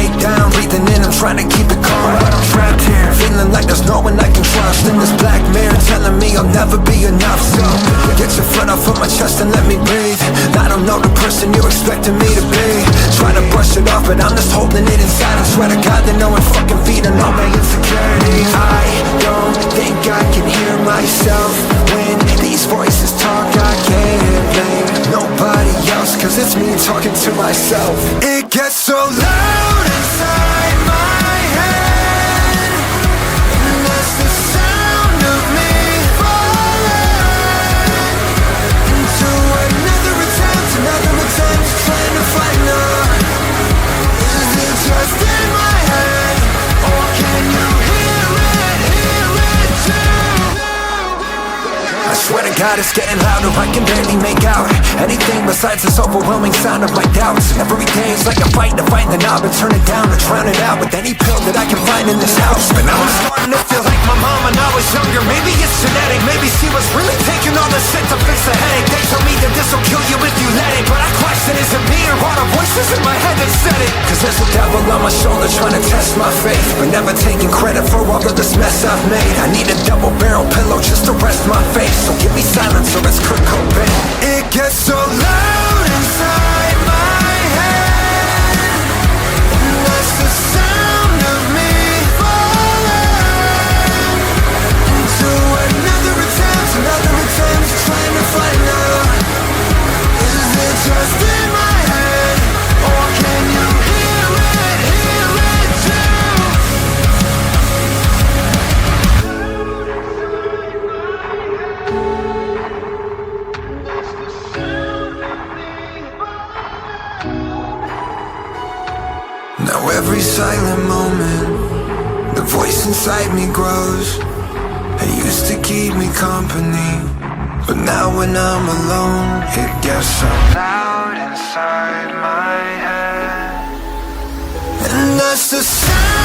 breakdown. Breathing in, I'm trying to keep it calm, but I'm trapped here, feeling like there's no one I can trust. In this black mirror telling me I'll never be enough. So get your foot off of my chest and let me breathe. I don't know the person you're expecting me to be. Try to brush it off, but I'm just holding it inside. I swear to God that no one fucking feeding all my insecurities. I don't think I can hear myself when these voices talk. I can't blame nobody else, cause it's me talking to myself. It gets so loud inside my head, and that's the sound of me falling into another attempt trying to find love. Is it just in my head, or can you hear it too? I swear to God it's getting louder, I can barely make out anything besides this overwhelming sound of my doubts. Every day it's like a fight to find the knob and turn it down, to drown it out with any pill that I can find in this house. But now I'm starting to feel like my mom when I was younger. Maybe it's genetic, maybe she was really taking all the shit to fix the headache. They told me that this'll kill you if you let it, but I question, is it me or all the voices in my head that said it? Cause there's a devil on my shoulder trying to test my faith, but never taking credit for all of this mess I've made. I need a double barrel pillow just to rest my face, so give me silence or it's Kurt Cobain. It gets so loud inside my head, and that's the sound of me falling into another attempt trying to find love. Is it just in my head, or can you hear it too? Now every silent moment, the voice inside me grows. It used to keep me company, but now when I'm alone, it gets so loud inside my head. And that's the sound